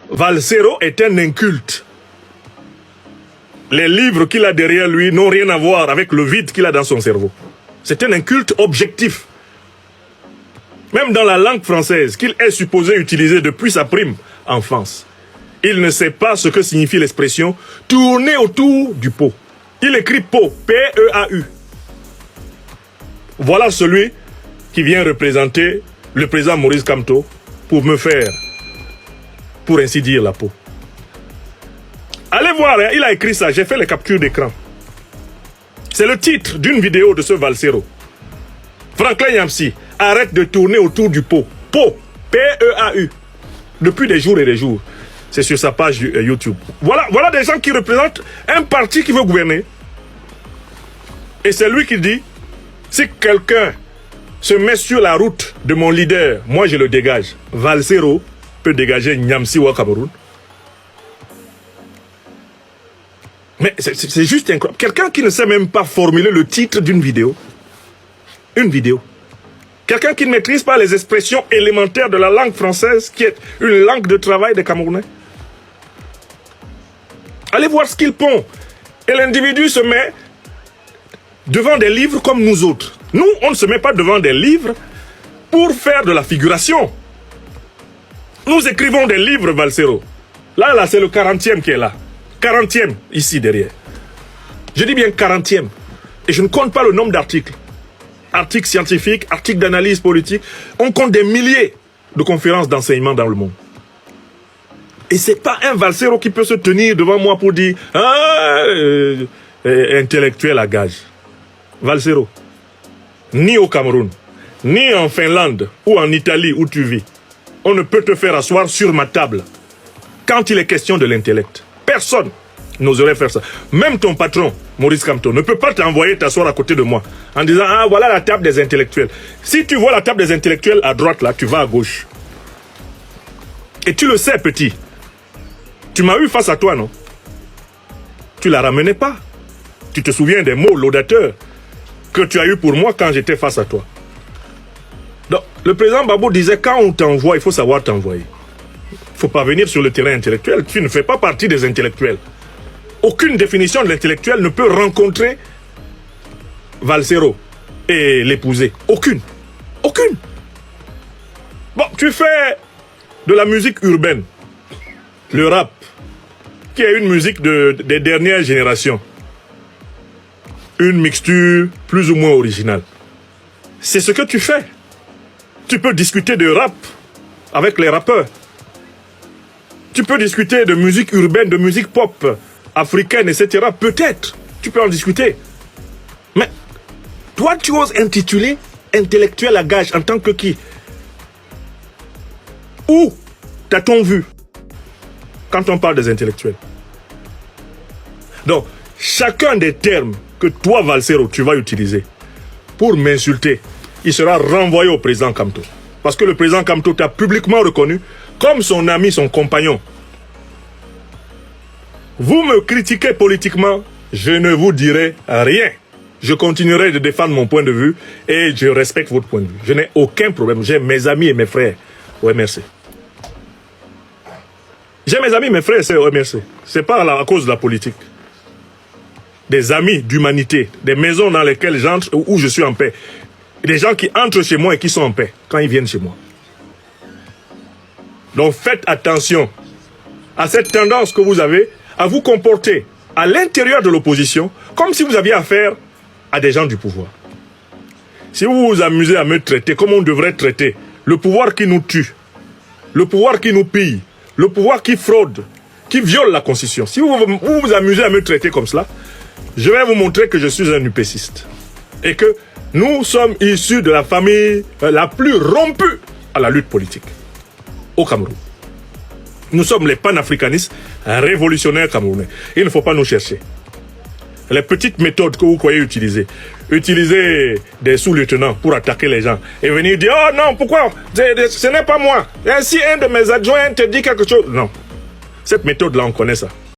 Valsero est un inculte. Les livres qu'il a derrière lui n'ont rien à voir avec le vide qu'il a dans son cerveau. C'est un inculte objectif. Même dans la langue française qu'il est supposé utiliser depuis sa prime enfance, il ne sait pas ce que signifie l'expression « tourner autour du pot ». Il écrit « pot », P-E-A-U. Voilà celui qui vient représenter le président Maurice Kamto pour me faire, pour ainsi dire, la peau. Allez voir, hein, il a écrit ça, j'ai fait les captures d'écran. C'est le titre d'une vidéo de ce Valsero. Franklin Yamsi, arrête de tourner autour du pot. Pot, P-E-A-U. Depuis des jours et des jours. C'est sur sa page YouTube. Voilà des gens qui représentent un parti qui veut gouverner. Et c'est lui qui dit, si quelqu'un se met sur la route de mon leader, moi je le dégage. Valsero peut dégager Nyamsi au Cameroun. Mais c'est juste incroyable. Quelqu'un qui ne sait même pas formuler le titre d'une vidéo. Une vidéo. Quelqu'un qui ne maîtrise pas les expressions élémentaires de la langue française, qui est une langue de travail des Camerounais. Allez voir ce qu'il pond. Et l'individu se met devant des livres comme nous autres. Nous, on ne se met pas devant des livres pour faire de la figuration. Nous écrivons des livres, Valsero. Là, c'est le 40e qui est là. 40e, ici, derrière. Je dis bien 40e. Et je ne compte pas le nombre d'articles. Articles scientifiques, articles d'analyse politique. On compte des milliers de conférences d'enseignement dans le monde. Et c'est pas un Valsero qui peut se tenir devant moi pour dire « intellectuel à gage ». Valsero, ni au Cameroun, ni en Finlande ou en Italie où tu vis, on ne peut te faire asseoir sur ma table quand il est question de l'intellect. Personne n'oserait faire ça. Même ton patron, Maurice Kamto, ne peut pas t'envoyer t'asseoir à côté de moi en disant « Ah, voilà la table des intellectuels ». Si tu vois la table des intellectuels à droite, là, tu vas à gauche. Et tu le sais, petit. Tu m'as eu face à toi, non? Tu la ramenais pas. Tu te souviens des mots laudateurs que tu as eu pour moi quand j'étais face à toi. Donc, le président Babou disait, quand on t'envoie, il faut savoir t'envoyer. Il ne faut pas venir sur le terrain intellectuel. Tu ne fais pas partie des intellectuels. Aucune définition de l'intellectuel ne peut rencontrer Valsero et l'épouser. Aucune. Aucune. Bon, tu fais de la musique urbaine, le rap, qui est une musique des dernières générations. Une mixture plus ou moins originale. C'est ce que tu fais. Tu peux discuter de rap avec les rappeurs. Tu peux discuter de musique urbaine, de musique pop, africaine, etc. Peut-être, tu peux en discuter. Mais toi, tu oses intituler intellectuel à gage en tant que qui? Où t'a-t-on vu quand on parle des intellectuels? Donc, chacun des termes que toi, Valsero, tu vas utiliser pour m'insulter, il sera renvoyé au président Kamto. Parce que le président Kamto t'a publiquement reconnu comme son ami, son compagnon. Vous me critiquez politiquement, je ne vous dirai rien. Je continuerai de défendre mon point de vue et je respecte votre point de vue. Je n'ai aucun problème. J'ai mes amis et mes frères au MRC. J'ai mes amis et mes frères au MRC. Ce n'est pas à cause de la politique. Des amis d'humanité, des maisons dans lesquelles j'entre où je suis en paix. Des gens qui entrent chez moi et qui sont en paix quand ils viennent chez moi. Donc faites attention à cette tendance que vous avez à vous comporter à l'intérieur de l'opposition comme si vous aviez affaire à des gens du pouvoir. Si vous vous amusez à me traiter comme on devrait traiter le pouvoir qui nous tue, le pouvoir qui nous pille, le pouvoir qui fraude, qui viole la Constitution, si vous vous amusez à me traiter comme cela, je vais vous montrer que je suis un UPCiste. Et que nous sommes issus de la famille la plus rompue à la lutte politique au Cameroun. Nous sommes les panafricanistes révolutionnaires camerounais. Il ne faut pas nous chercher. Les petites méthodes que vous croyez utiliser. Utiliser des sous-lieutenants pour attaquer les gens. Et venir dire, oh non, pourquoi? Ce n'est pas moi. Et si un de mes adjoints te dit quelque chose. Non. Cette méthode-là, on connaît ça.